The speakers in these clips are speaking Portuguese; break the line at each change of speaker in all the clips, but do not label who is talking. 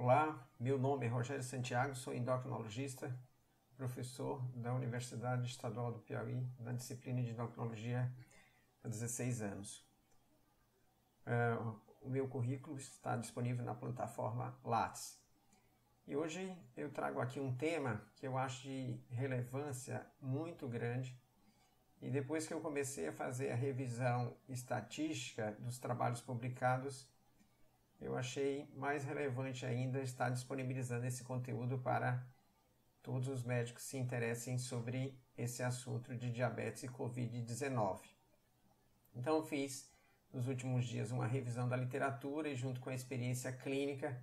Olá, meu nome é Rogério Santiago, sou endocrinologista, professor da Universidade Estadual do Piauí, na disciplina de endocrinologia há 16 anos. O meu currículo está disponível na plataforma Lattes. E hoje eu trago aqui um tema que eu acho de relevância muito grande. E depois que eu comecei a fazer a revisão estatística dos trabalhos publicados, eu achei mais relevante ainda estar disponibilizando esse conteúdo para todos os médicos que se interessem sobre esse assunto de diabetes e Covid-19. Então eu fiz nos últimos dias uma revisão da literatura e junto com a experiência clínica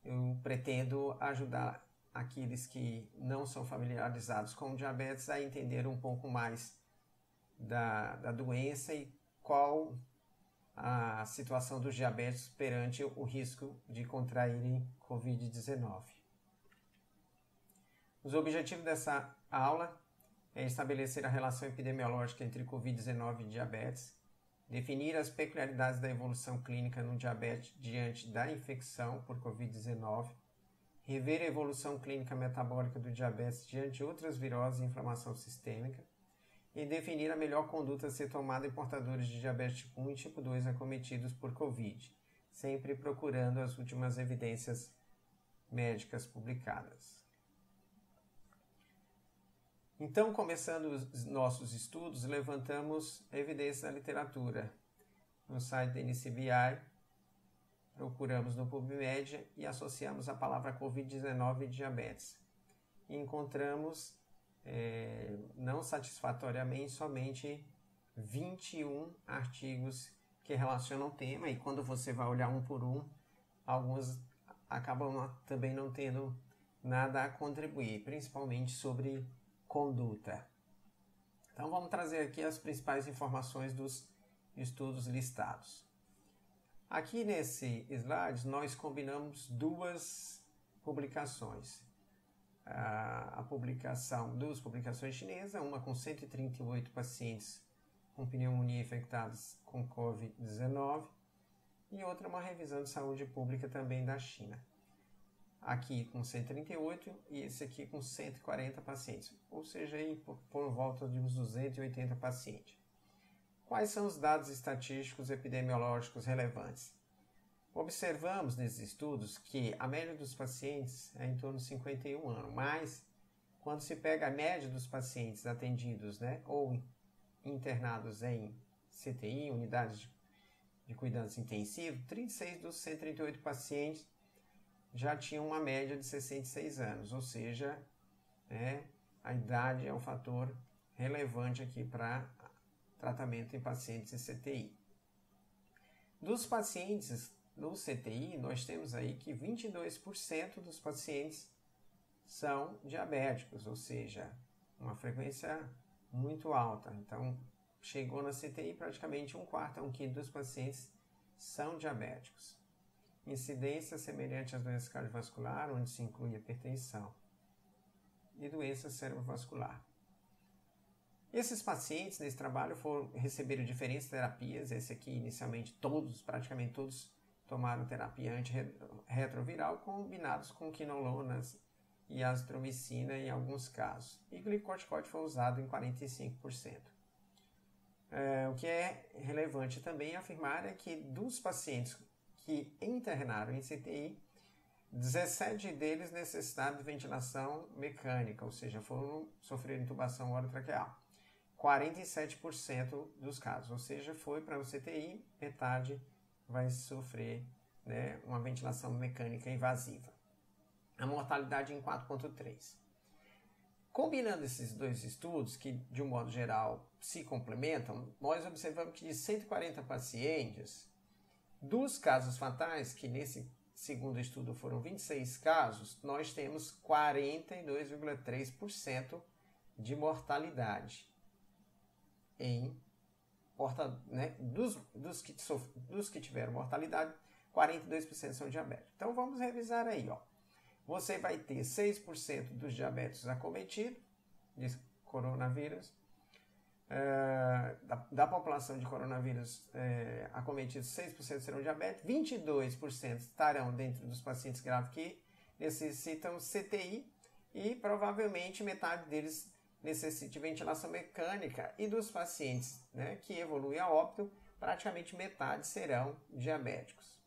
eu pretendo ajudar aqueles que não são familiarizados com diabetes a entender um pouco mais da doença e qual a situação dos diabéticos perante o risco de contraírem Covid-19. Os objetivos dessa aula é estabelecer a relação epidemiológica entre Covid-19 e diabetes, definir as peculiaridades da evolução clínica no diabetes diante da infecção por Covid-19, rever a evolução clínica metabólica do diabetes diante de outras viroses e inflamação sistêmica, e definir a melhor conduta a ser tomada em portadores de diabetes tipo 1 e tipo 2 acometidos por Covid, sempre procurando as últimas evidências médicas publicadas. Então, começando os nossos estudos, levantamos evidências da literatura. No site da NCBI, procuramos no PubMed e associamos a palavra Covid-19 e diabetes. E encontramos não satisfatoriamente, somente 21 artigos que relacionam o tema, e quando você vai olhar um por um, alguns acabam também não tendo nada a contribuir, principalmente sobre conduta. Então vamos trazer aqui as principais informações dos estudos listados. Aqui nesse slide nós combinamos duas publicações. A publicação, duas publicações chinesas, uma com 138 pacientes com pneumonia infectados com Covid-19 e outra uma revisão de saúde pública também da China. Aqui com 138 e esse aqui com 140 pacientes, ou seja, aí por volta de uns 280 pacientes. Quais são os dados estatísticos epidemiológicos relevantes? Observamos nesses estudos que a média dos pacientes é em torno de 51 anos, mas quando se pega a média dos pacientes atendidos, ou internados em CTI, unidades de cuidados intensivos, 36 dos 138 pacientes já tinham uma média de 66 anos, ou seja, a idade é um fator relevante aqui para tratamento em pacientes em CTI. Dos pacientes no CTI, nós temos aí que 22% dos pacientes são diabéticos, ou seja, uma frequência muito alta. Então, chegou na CTI, praticamente um quarto a um quinto dos pacientes são diabéticos. Incidência semelhante às doenças cardiovasculares, onde se inclui a hipertensão, e doença cerebrovascular. Esses pacientes nesse trabalho receberam diferentes terapias. Esse aqui, inicialmente, praticamente todos, tomaram terapia antirretroviral combinados com quinolonas e azitromicina em alguns casos. E glicocorticoide foi usado em 45%. O que é relevante também afirmar é que dos pacientes que internaram em CTI, 17 deles necessitaram de ventilação mecânica, ou seja, sofreram intubação orotraqueal. 47% dos casos, ou seja, foi para o CTI, metade vai sofrer uma ventilação mecânica invasiva. A mortalidade em 4,3. Combinando esses dois estudos, que de um modo geral se complementam, nós observamos que de 140 pacientes, dos casos fatais, que nesse segundo estudo foram 26 casos, nós temos 42,3% de mortalidade. Dos que tiveram mortalidade, 42% são diabéticos. Então vamos revisar aí. Você vai ter 6% dos diabéticos acometidos de coronavírus, da população de coronavírus acometidos, 6% serão diabéticos, 22% estarão dentro dos pacientes graves que necessitam CTI e provavelmente metade deles necessite ventilação mecânica, e dos pacientes, né, que evoluem a óbito, praticamente metade serão diabéticos.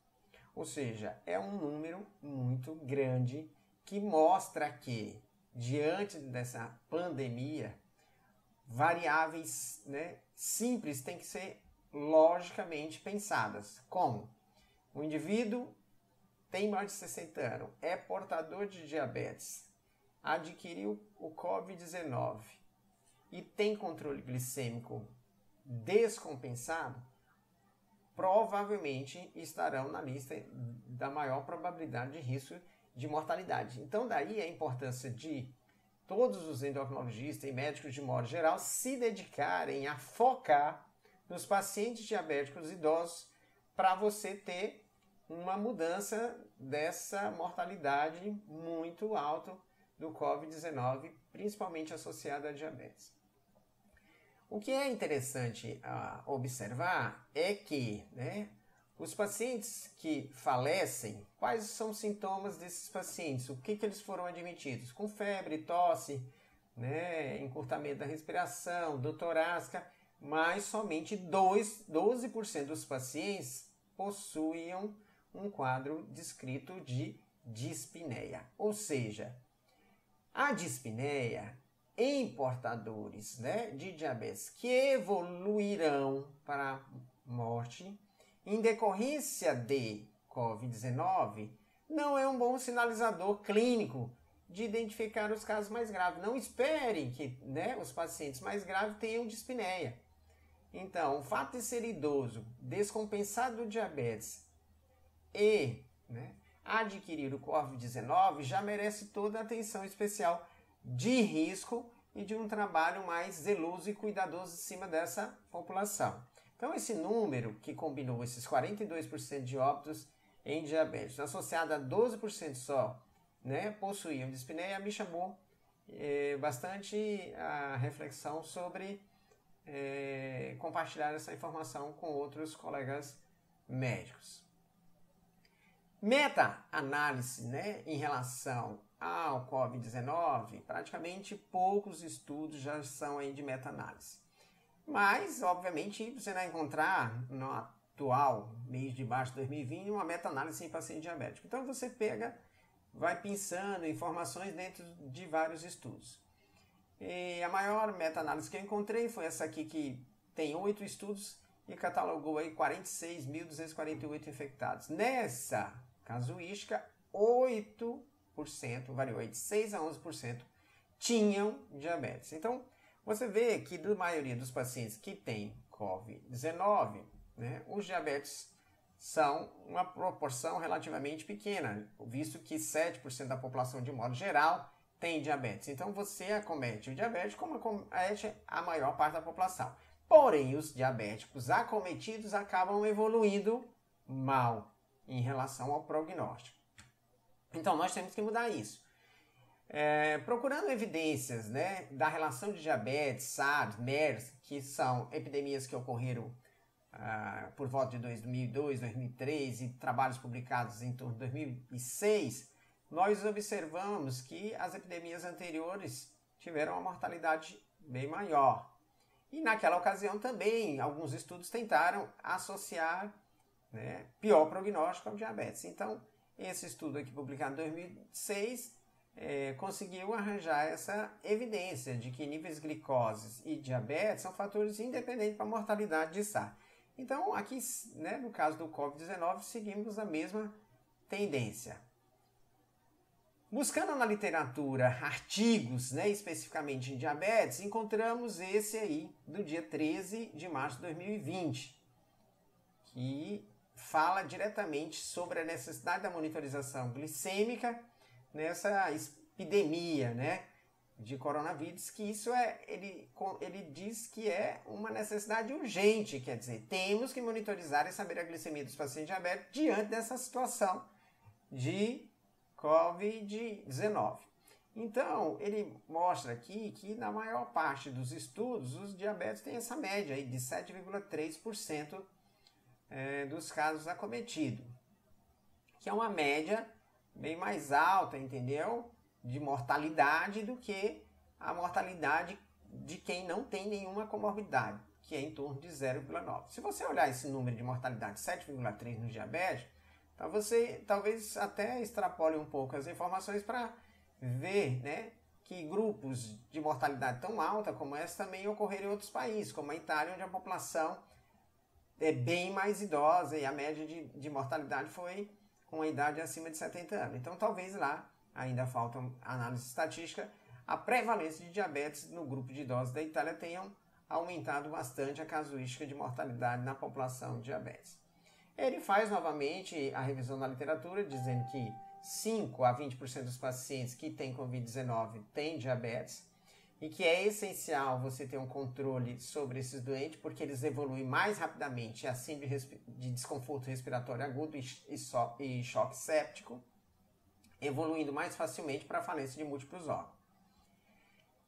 Ou seja, é um número muito grande que mostra que, diante dessa pandemia, variáveis, né, simples têm que ser logicamente pensadas, como o indivíduo tem mais de 60 anos, é portador de diabetes, adquiriu o COVID-19 e tem controle glicêmico descompensado, provavelmente estarão na lista da maior probabilidade de risco de mortalidade. Então, daí a importância de todos os endocrinologistas e médicos de modo geral se dedicarem a focar nos pacientes diabéticos idosos para você ter uma mudança dessa mortalidade muito alta do COVID-19, principalmente associada à diabetes. O que é interessante observar é que, né, os pacientes que falecem, quais são os sintomas desses pacientes? O que eles foram admitidos? Com febre, tosse, né, encurtamento da respiração, dor torácica, mas somente 12% dos pacientes possuíam um quadro descrito de dispneia. Ou seja, a dispneia em portadores, né, de diabetes que evoluirão para morte em decorrência de COVID-19 não é um bom sinalizador clínico de identificar os casos mais graves. Não esperem que, né, os pacientes mais graves tenham dispneia. Então, o fato de ser idoso, descompensado do diabetes e, né, adquirir o COVID-19 já merece toda a atenção especial de risco e de um trabalho mais zeloso e cuidadoso em cima dessa população. Então, esse número que combinou esses 42% de óbitos em diabetes, associado a 12% só, né, possuíam dispneia, me chamou bastante a reflexão sobre compartilhar essa informação com outros colegas médicos. Meta-análise, né, em relação ao COVID-19, praticamente poucos estudos já são aí de meta-análise. Mas, obviamente, você vai encontrar no atual mês de março de 2020 uma meta-análise em paciente diabético. Então você pega, vai pensando informações dentro de vários estudos. E a maior meta-análise que eu encontrei foi essa aqui, que tem 8 estudos e catalogou aí 46.248 infectados. Nessa casuística, 8%, variou de 6 a 11%, tinham diabetes. Então, você vê que da maioria dos pacientes que têm COVID-19, né, os diabetes são uma proporção relativamente pequena, visto que 7% da população, de modo geral, tem diabetes. Então, você acomete o diabetes como acomete a maior parte da população. Porém, os diabéticos acometidos acabam evoluindo mal em relação ao prognóstico. Então, nós temos que mudar isso. Procurando evidências, né, da relação de diabetes, SARS, MERS, que são epidemias que ocorreram por volta de 2002, 2003 e trabalhos publicados em torno de 2006, nós observamos que as epidemias anteriores tiveram uma mortalidade bem maior. E naquela ocasião também, alguns estudos tentaram associar, né, pior prognóstico ao diabetes. Então, esse estudo aqui publicado em 2006 conseguiu arranjar essa evidência de que níveis de glicose e diabetes são fatores independentes para a mortalidade de SARS. Então, aqui, né, no caso do COVID-19, seguimos a mesma tendência. Buscando na literatura artigos, né, especificamente em diabetes, encontramos esse aí do dia 13 de março de 2020, que fala diretamente sobre a necessidade da monitorização glicêmica nessa epidemia, né, de coronavírus, que isso ele diz que é uma necessidade urgente, quer dizer, temos que monitorizar e saber a glicemia dos pacientes diabéticos diante dessa situação de COVID-19. Então, ele mostra aqui que na maior parte dos estudos, os diabéticos têm essa média aí de 7,3% dos casos acometidos, que é uma média bem mais alta, entendeu? De mortalidade do que a mortalidade de quem não tem nenhuma comorbidade, que é em torno de 0,9. Se você olhar esse número de mortalidade 7,3 no diabetes, então você talvez até extrapole um pouco as informações para ver, né, que grupos de mortalidade tão alta como essa também ocorreram em outros países, como a Itália, onde a população é bem mais idosa e a média de mortalidade foi com a idade acima de 70 anos. Então talvez lá, ainda falta análise estatística, a prevalência de diabetes no grupo de idosos da Itália tenham aumentado bastante a casuística de mortalidade na população de diabetes. Ele faz novamente a revisão da literatura, dizendo que 5 a 20% dos pacientes que têm Covid-19 têm diabetes e que é essencial você ter um controle sobre esses doentes porque eles evoluem mais rapidamente a síndrome de desconforto respiratório agudo e choque séptico, evoluindo mais facilmente para a falência de múltiplos órgãos.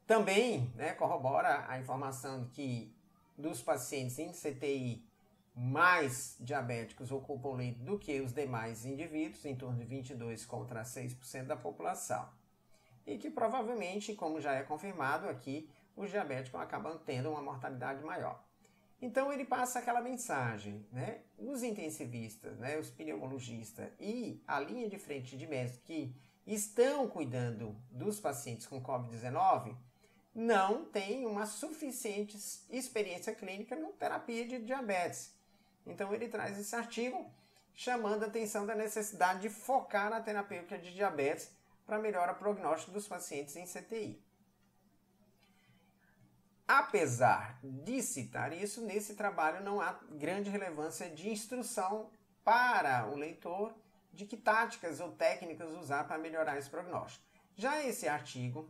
Também, né, corrobora a informação de que dos pacientes em CTI, mais diabéticos ocupam leito do que os demais indivíduos, em torno de 22% contra 6% da população. E que provavelmente, como já é confirmado aqui, os diabéticos acabam tendo uma mortalidade maior. Então ele passa aquela mensagem, né? Os intensivistas, né, os pneumologistas e a linha de frente de médicos que estão cuidando dos pacientes com Covid-19 não têm uma suficiente experiência clínica na terapia de diabetes. Então ele traz esse artigo chamando a atenção da necessidade de focar na terapêutica de diabetes para melhorar o prognóstico dos pacientes em CTI. Apesar de citar isso, nesse trabalho não há grande relevância de instrução para o leitor de que táticas ou técnicas usar para melhorar esse prognóstico. Já esse artigo,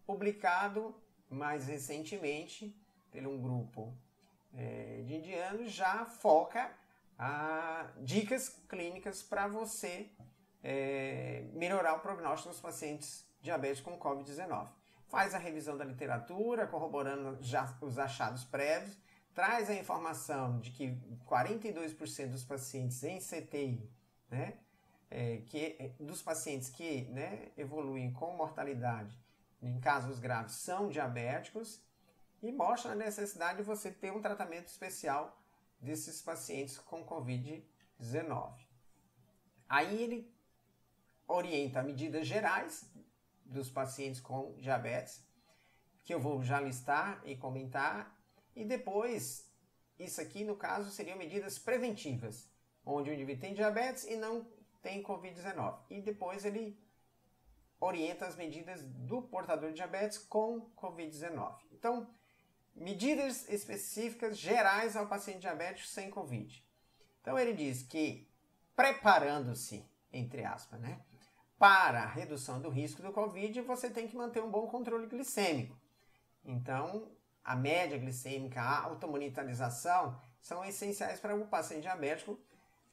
publicado mais recentemente por um grupo de indianos, já foca dicas clínicas para você melhorar o prognóstico dos pacientes diabéticos com Covid-19. Faz a revisão da literatura, corroborando já os achados prévios, traz a informação de que 42% dos pacientes em CTI, né, dos pacientes que, né, evoluem com mortalidade em casos graves são diabéticos, e mostra a necessidade de você ter um tratamento especial desses pacientes com Covid-19. Aí ele orienta medidas gerais dos pacientes com diabetes, que eu vou já listar e comentar, e depois, isso aqui no caso seriam medidas preventivas, onde o indivíduo tem diabetes e não tem Covid-19. E depois ele orienta as medidas do portador de diabetes com Covid-19. Então, medidas específicas gerais ao paciente diabético sem Covid. Então ele diz que preparando-se, entre aspas, né, para a redução do risco do Covid, você tem que manter um bom controle glicêmico. Então, a média glicêmica, a automonitorização são essenciais para o paciente diabético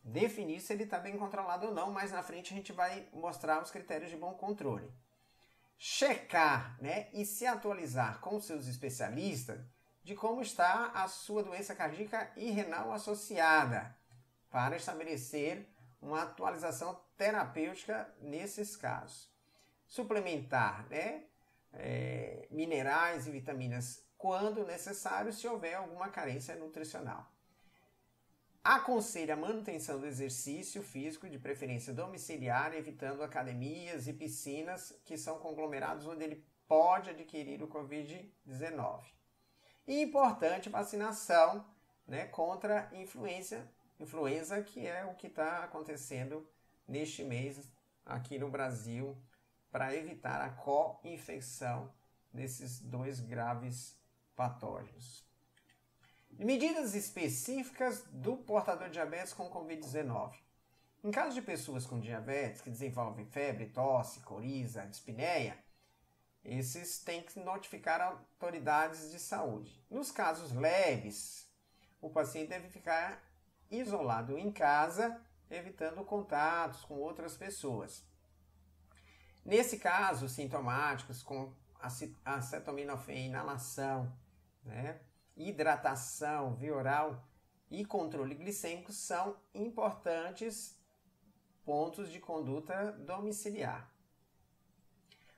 definir se ele está bem controlado ou não. Mais na frente a gente vai mostrar os critérios de bom controle. Checar, né, e se atualizar com seus especialistas de como está a sua doença cardíaca e renal associada, para estabelecer uma atualização terapêutica nesses casos. Suplementar, né, minerais e vitaminas quando necessário, se houver alguma carência nutricional. Aconselha a manutenção do exercício físico, de preferência domiciliar, evitando academias e piscinas, que são conglomerados onde ele pode adquirir o Covid-19. E importante, vacinação, né, contra influenza, que é o que está acontecendo neste mês aqui no Brasil, para evitar a co-infecção desses dois graves patógenos. Medidas específicas do portador de diabetes com Covid-19. Em caso de pessoas com diabetes que desenvolvem febre, tosse, coriza, dispneia, esses têm que notificar autoridades de saúde. Nos casos leves, o paciente deve ficar isolado em casa, evitando contatos com outras pessoas. Nesse caso, sintomáticos com acetaminofén, inalação, né, hidratação via oral e controle glicêmico são importantes pontos de conduta domiciliar.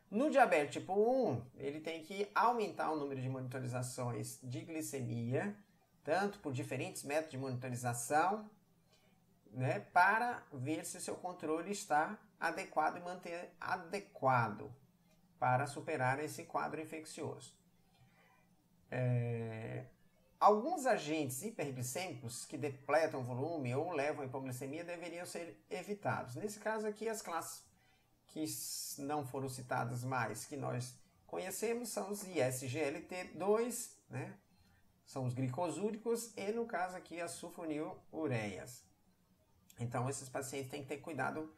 No diabetes tipo 1, ele tem que aumentar o número de monitorizações de glicemia, tanto por diferentes métodos de monitorização, né, para ver se o seu controle está adequado e manter adequado para superar esse quadro infeccioso. Alguns agentes hiperglicêmicos que depletam volume ou levam à hipoglicemia deveriam ser evitados. Nesse caso aqui, as classes que não foram citadas mais, que nós conhecemos, são os ISGLT2, né? São os glicosúricos e, no caso aqui, as sulfonilureias. Então, esses pacientes têm que ter cuidado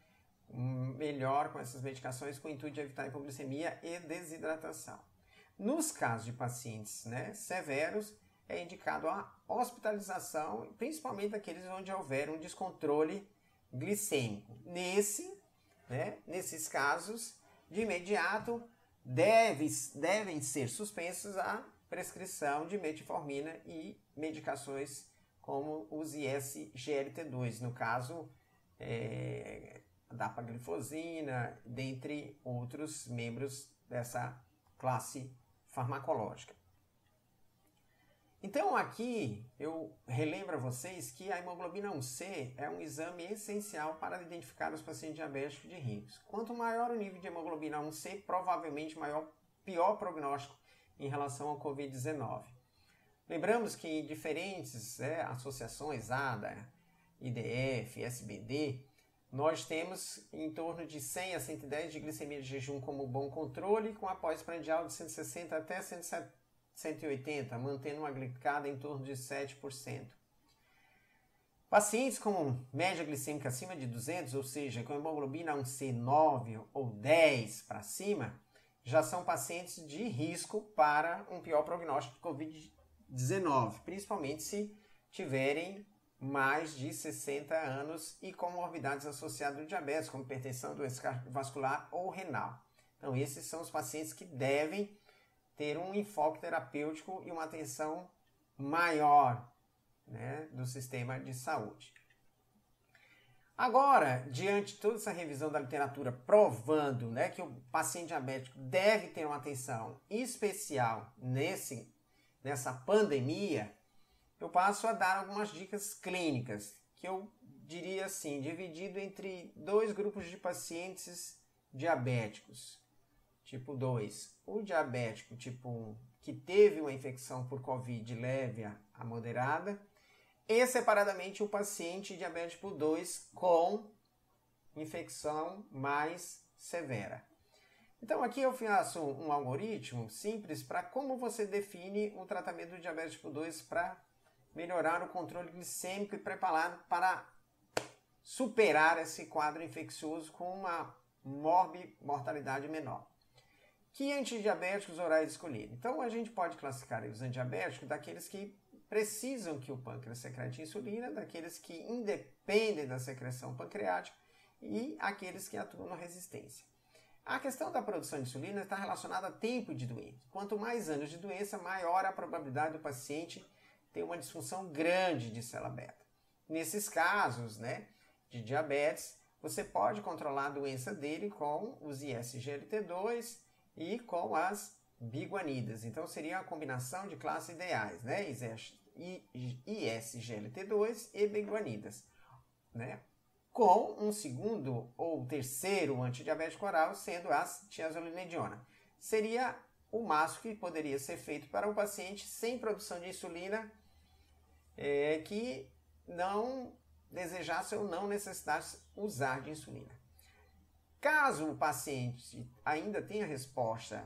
melhor com essas medicações com o intuito de evitar hipoglicemia e desidratação. Nos casos de pacientes, né, severos, é indicado a hospitalização, principalmente aqueles onde houver um descontrole glicêmico. Nesses casos, de imediato, devem ser suspensos a prescrição de metformina e medicações como os ISGLT2, no caso, dapaglifosina, dentre outros membros dessa classe farmacológica. Então aqui eu relembro a vocês que a hemoglobina A1C é um exame essencial para identificar os pacientes diabéticos de risco. Quanto maior o nível de hemoglobina A1C, provavelmente pior prognóstico em relação ao Covid-19. Lembramos que em diferentes associações, ADA, IDF, SBD, nós temos em torno de 100 a 110 de glicemia de jejum como bom controle, com a pós-prandial de 160 até 180, mantendo uma glicada em torno de 7%. Pacientes com média glicêmica acima de 200, ou seja, com hemoglobina A1C 9 ou 10 para cima, já são pacientes de risco para um pior prognóstico de Covid-19, principalmente se tiverem mais de 60 anos e comorbidades associadas ao diabetes, como hipertensão, doença cardiovascular ou renal. Então, esses são os pacientes que devem ter um enfoque terapêutico e uma atenção maior, né, do sistema de saúde. Agora, diante de toda essa revisão da literatura provando, né, que o paciente diabético deve ter uma atenção especial nessa pandemia, eu passo a dar algumas dicas clínicas, que eu diria assim, dividido entre dois grupos de pacientes diabéticos. Tipo 2, o diabético tipo 1, que teve uma infecção por Covid leve a moderada, e separadamente o paciente diabético tipo 2 com infecção mais severa. Então aqui eu faço um algoritmo simples para como você define o tratamento do diabetes tipo 2 para melhorar o controle glicêmico e preparado para superar esse quadro infeccioso com uma mortalidade menor. Que antidiabéticos orais escolher? Então a gente pode classificar os antidiabéticos daqueles que precisam que o pâncreas secrete insulina, daqueles que independem da secreção pancreática e aqueles que atuam na resistência. A questão da produção de insulina está relacionada a tempo de doença. Quanto mais anos de doença, maior a probabilidade do paciente ter uma disfunção grande de célula beta. Nesses casos, né, de diabetes, você pode controlar a doença dele com os ISGLT2 e com as biguanidas. Então, seria a combinação de classes ideais, né? ISGLT2 e biguanidas, né? Com um segundo ou terceiro antidiabético oral, sendo a tiazolinediona. Seria o máximo que poderia ser feito para um paciente sem produção de insulina que não desejasse ou não necessitasse usar de insulina. Caso o paciente ainda tenha resposta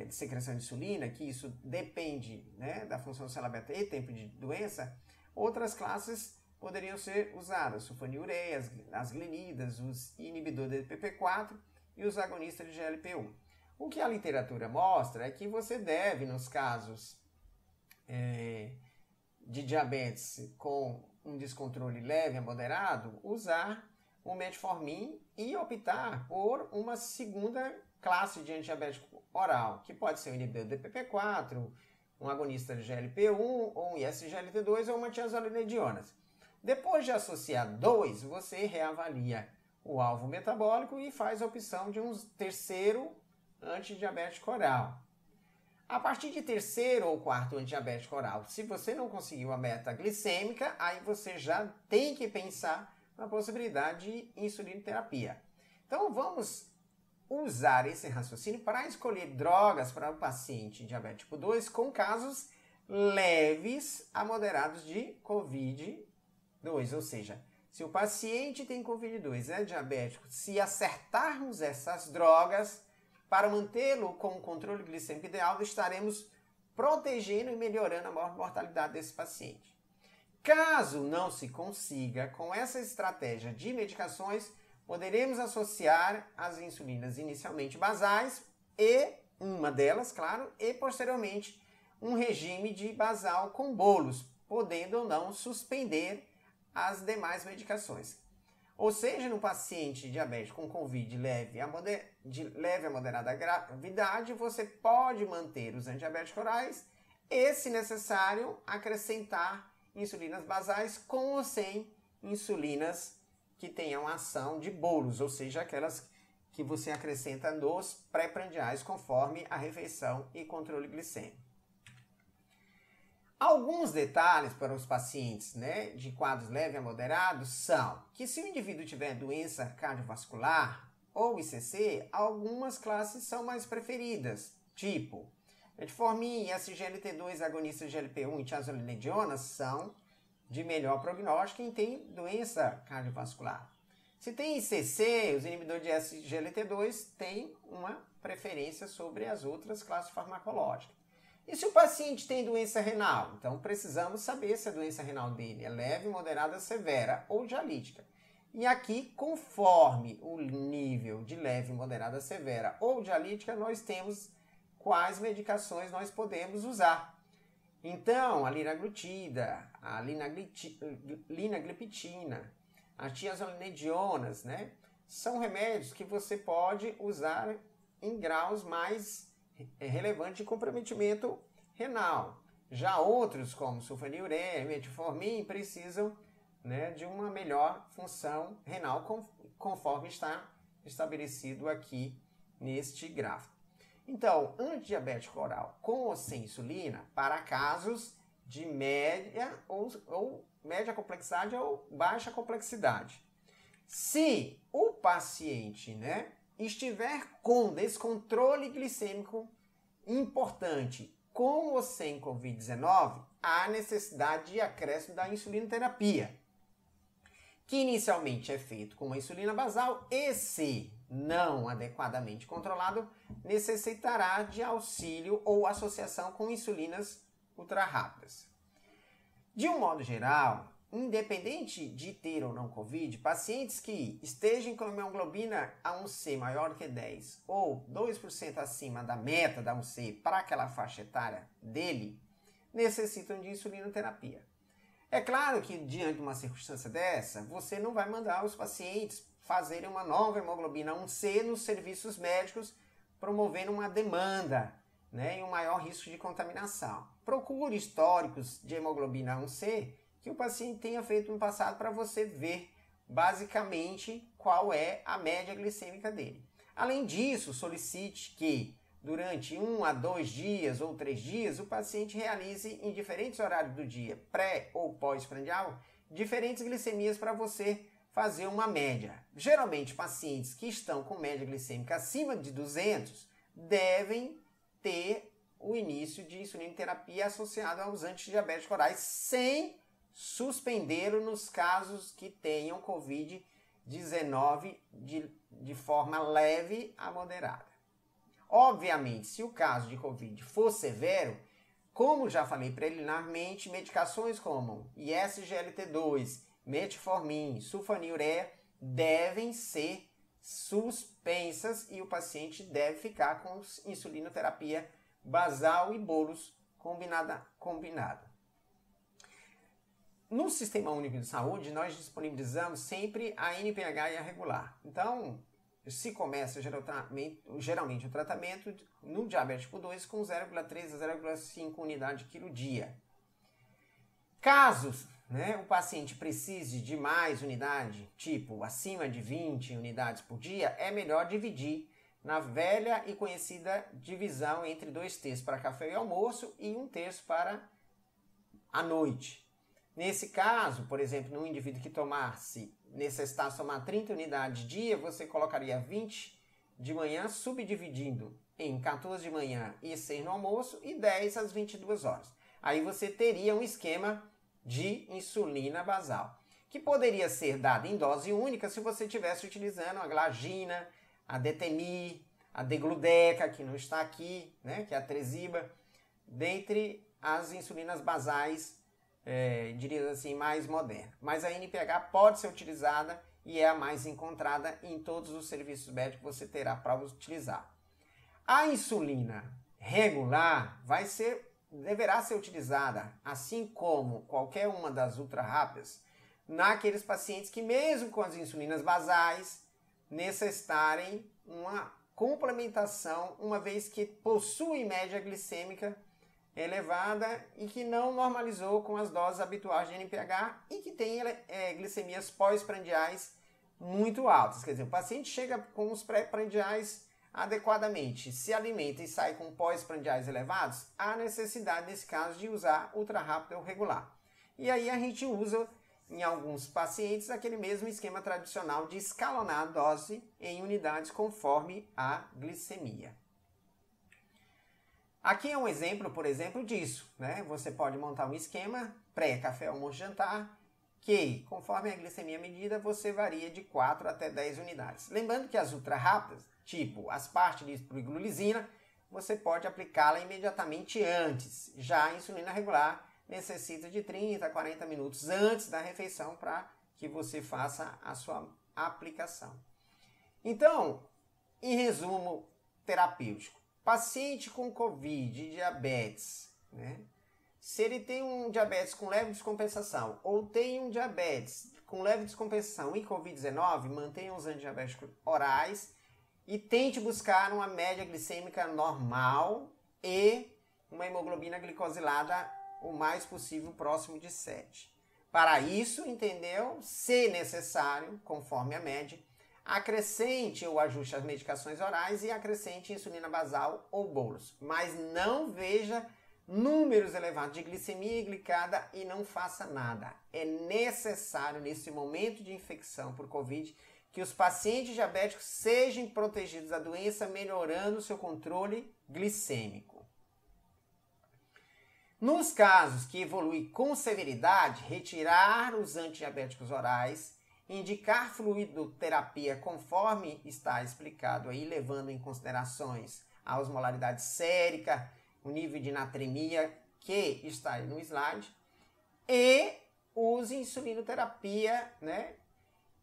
de secreção de insulina, que isso depende, né, da função da célula beta e tempo de doença, outras classes poderiam ser usadas, sulfonilureias, as glinidas, os inibidores de PP4 e os agonistas de GLP-1. O que a literatura mostra é que você deve, nos casos de diabetes com um descontrole leve a moderado, usar o metformin e optar por uma segunda classe de antidiabético oral, que pode ser um inibidor do DPP-4, um agonista de GLP-1, ou um ISGLT2 ou uma tiazolina de ionas. Depois de associar 2, você reavalia o alvo metabólico e faz a opção de um terceiro antidiabético oral. A partir de terceiro ou quarto antidiabético oral, se você não conseguiu a meta glicêmica, aí você já tem que pensar na possibilidade de insulinoterapia. Então vamos usar esse raciocínio para escolher drogas para o paciente diabético 2 com casos leves a moderados de COVID-2, ou seja, se o paciente tem COVID-2 é diabético, se acertarmos essas drogas para mantê-lo com o controle glicêmico ideal, estaremos protegendo e melhorando a mortalidade desse paciente. Caso não se consiga com essa estratégia de medicações, poderemos associar as insulinas inicialmente basais e uma delas, claro, e posteriormente um regime de basal com bolos, podendo ou não suspender as demais medicações. Ou seja, no paciente diabético com COVID de leve a moderada gravidade, você pode manter os antidiabéticos orais e, se necessário, acrescentar insulinas basais com ou sem insulinas que tenham ação de bolos, ou seja, aquelas que você acrescenta nos pré-prandiais conforme a refeição e controle glicêmico. Alguns detalhes para os pacientes de quadros leve a moderados são que se o indivíduo tiver doença cardiovascular ou ICC, algumas classes são mais preferidas, tipo metformin, SGLT2, agonistas de GLP-1 e tiazolina de ionas são de melhor prognóstico quem tem doença cardiovascular. Se tem ICC, os inibidores de SGLT2 têm uma preferência sobre as outras classes farmacológicas. E se o paciente tem doença renal? Então precisamos saber se a doença renal dele é leve, moderada, severa ou dialítica. E aqui, conforme o nível de leve, moderada, severa ou dialítica, nós temos quais medicações nós podemos usar. Então, a liraglutida, a linagliptina, a tiazolina de ionas, são remédios que você pode usar em graus mais relevantes de comprometimento renal. Já outros, como sulfonilureia, metformin, precisam de uma melhor função renal, conforme está estabelecido aqui neste gráfico. Então, antidiabético oral com ou sem insulina para casos de média ou média complexidade ou baixa complexidade. Se o paciente estiver com descontrole glicêmico importante com ou sem COVID-19, há necessidade de acréscimo da insulinoterapia, que inicialmente é feito com uma insulina basal e, se não adequadamente controlado, necessitará de auxílio ou associação com insulinas ultra-rápidas. De um modo geral, independente de ter ou não COVID, pacientes que estejam com hemoglobina A1C maior que 10 ou 2% acima da meta da A1C para aquela faixa etária dele, necessitam de insulinoterapia. É claro que, diante de uma circunstância dessa, você não vai mandar os pacientes fazerem uma nova hemoglobina A1C nos serviços médicos, promovendo uma demanda e um maior risco de contaminação. Procure históricos de hemoglobina A1C que o paciente tenha feito no passado para você ver basicamente qual é a média glicêmica dele. Além disso, solicite que durante 1 a 2 dias ou 3 dias o paciente realize em diferentes horários do dia, pré ou pós-prandial, diferentes glicemias para você fazer uma média. Geralmente, pacientes que estão com média glicêmica acima de 200 devem ter o início de insulinoterapia associado aos antidiabéticos orais sem suspendê-lo nos casos que tenham COVID-19 de forma leve a moderada. Obviamente, se o caso de COVID for severo, como já falei preliminarmente, medicações como ISGLT2, metformin, sulfonilureia devem ser suspensas e o paciente deve ficar com insulinoterapia basal e bolos combinada. No Sistema Único de Saúde, nós disponibilizamos sempre a NPH e a regular. Então, se começa geralmente o tratamento no diabetes tipo 2 com 0,3 a 0,5 unidade quilo dia. Caso o paciente precise de mais unidade, tipo acima de 20 unidades por dia, é melhor dividir na velha e conhecida divisão entre 2/3 para café e almoço e 1/3 para a noite. Nesse caso, por exemplo, num indivíduo que necessitasse tomar 30 unidades dia, você colocaria 20 de manhã, subdividindo em 14 de manhã e 6 no almoço e 10 às 22 horas. Aí você teria um esquema de insulina basal, que poderia ser dado em dose única se você estivesse utilizando a glargina, a Detemi, a Degludeca, que não está aqui, que é a Tresiba, dentre as insulinas basais, diria assim, mais modernas. Mas a NPH pode ser utilizada e é a mais encontrada em todos os serviços médicos que você terá para utilizar. A insulina regular deverá ser utilizada, assim como qualquer uma das ultra rápidas, naqueles pacientes que mesmo com as insulinas basais necessitarem uma complementação, uma vez que possui média glicêmica elevada e que não normalizou com as doses habituais de NPH e que tem glicemias pós-prandiais muito altas. Quer dizer, o paciente chega com os pré-prandiais adequadamente, se alimenta e sai com pós-prandiais elevados, há necessidade, nesse caso, de usar ultra rápido ou regular. E aí a gente usa, em alguns pacientes, aquele mesmo esquema tradicional de escalonar a dose em unidades conforme a glicemia. Aqui é um exemplo, por exemplo, disso. Você pode montar um esquema pré-café, almoço, jantar, que, conforme a glicemia medida, você varia de 4 até 10 unidades. Lembrando que as ultra rápidas, tipo aspartate, lispro-glulizina, você pode aplicá-la imediatamente antes. Já a insulina regular necessita de 30 a 40 minutos antes da refeição para que você faça a sua aplicação. Então, em resumo terapêutico, paciente com COVID, diabetes, se ele tem um diabetes com leve descompensação ou tem um diabetes com leve descompensação e COVID-19, mantenha os antidiabéticos orais e tente buscar uma média glicêmica normal e uma hemoglobina glicosilada o mais possível próximo de 7. Para isso, se necessário, conforme a média, acrescente ou ajuste as medicações orais e acrescente insulina basal ou bolos. Mas não veja números elevados de glicemia glicada e não faça nada. É necessário, nesse momento de infecção por Covid, que os pacientes diabéticos sejam protegidos da doença, melhorando o seu controle glicêmico. Nos casos que evoluem com severidade, retirar os antidiabéticos orais, indicar fluidoterapia conforme está explicado aí, levando em considerações a osmolaridade sérica, o nível de natremia que está aí no slide, e use insulinoterapia,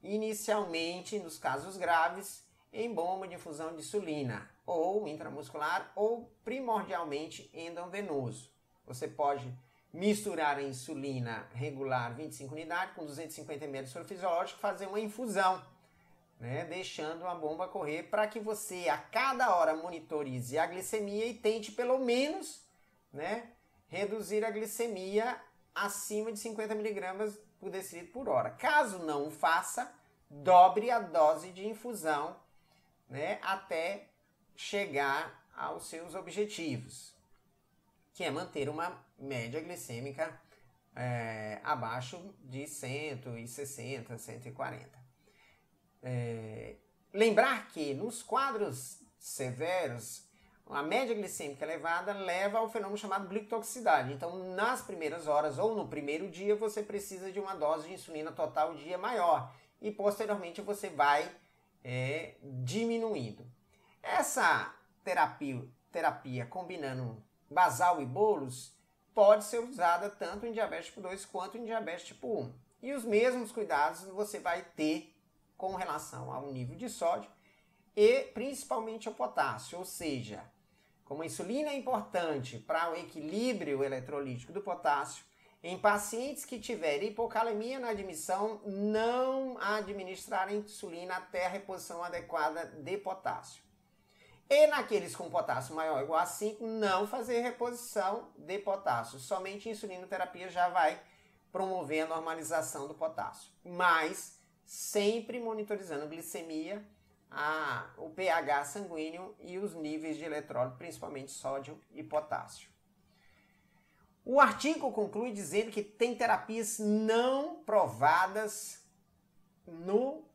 inicialmente, nos casos graves, em bomba de infusão de insulina, ou intramuscular, ou primordialmente endovenoso. Você pode misturar a insulina regular 25 unidades com 250 ml de soro fisiológico, fazer uma infusão, deixando a bomba correr para que você a cada hora monitorize a glicemia e tente pelo menos reduzir a glicemia acima de 50 mg por decilitro por hora. Caso não o faça, dobre a dose de infusão até chegar aos seus objetivos, que é manter uma média glicêmica abaixo de 160, 140. Lembrar que nos quadros severos, a média glicêmica elevada leva ao fenômeno chamado glicotoxicidade. Então, nas primeiras horas ou no primeiro dia, você precisa de uma dose de insulina total dia maior. E, posteriormente, você vai diminuindo. Essa terapia combinando basal e bolos pode ser usada tanto em diabetes tipo 2 quanto em diabetes tipo 1. E os mesmos cuidados você vai ter com relação ao nível de sódio e principalmente ao potássio, ou seja, como a insulina é importante para o equilíbrio eletrolítico do potássio, Em pacientes que tiverem hipocalemia na admissão, não administrar insulina até a reposição adequada de potássio. E naqueles com potássio maior ou igual a 5, não fazer reposição de potássio. Somente insulinoterapia já vai promover a normalização do potássio. Mas sempre monitorizando glicemia, o pH sanguíneo e os níveis de eletrólito, principalmente sódio e potássio. O artigo conclui dizendo que tem terapias não provadas no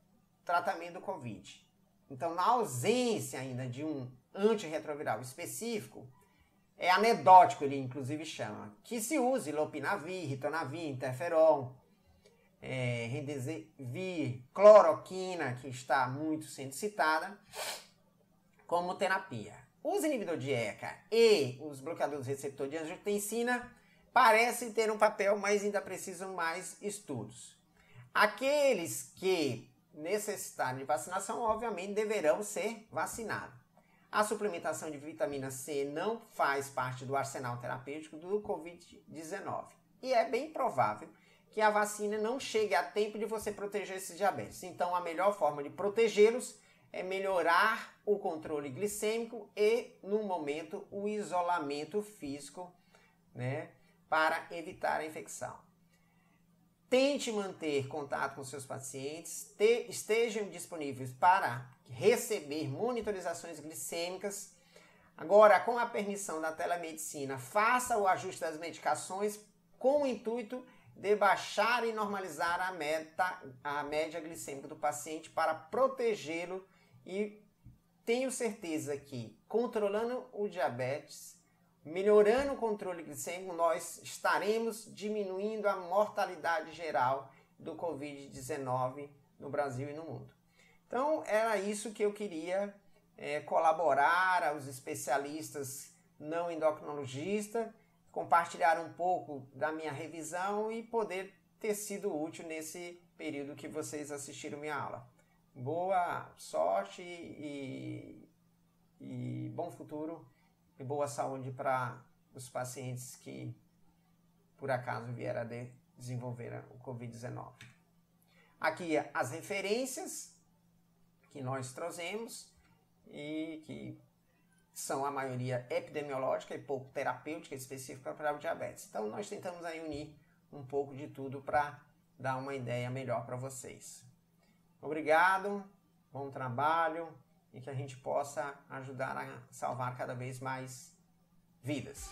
tratamento do Covid. Então, na ausência ainda de um antirretroviral específico, é anedótico, ele inclusive chama, que se use lopinavir, ritonavir, interferon, remdesivir, cloroquina, que está muito sendo citada, como terapia. Os inibidores de ECA e os bloqueadores do receptor de angiotensina parecem ter um papel, mas ainda precisam mais estudos. Aqueles que necessitarem de vacinação, obviamente, deverão ser vacinados. A suplementação de vitamina C não faz parte do arsenal terapêutico do Covid-19. E é bem provável que a vacina não chegue a tempo de você proteger esses diabetes. Então, a melhor forma de protegê-los é melhorar o controle glicêmico e, no momento, o isolamento físico, né, para evitar a infecção. Tente manter contato com seus pacientes, estejam disponíveis para receber monitorizações glicêmicas. Agora, com a permissão da telemedicina, faça o ajuste das medicações com o intuito de baixar e normalizar a média glicêmica do paciente para protegê-lo, e tenho certeza que, controlando o diabetes, melhorando o controle glicêmico, nós estaremos diminuindo a mortalidade geral do Covid-19 no Brasil e no mundo. Então, era isso que eu queria colaborar aos especialistas não endocrinologistas, compartilhar um pouco da minha revisão e poder ter sido útil nesse período que vocês assistiram minha aula. Boa sorte e bom futuro e boa saúde para os pacientes que, por acaso, vieram a desenvolver o Covid-19. Aqui as referências que nós trouxemos e que são a maioria epidemiológica e pouco terapêutica específica para o diabetes. Então, nós tentamos aí unir um pouco de tudo para dar uma ideia melhor para vocês. Obrigado, bom trabalho e que a gente possa ajudar a salvar cada vez mais vidas.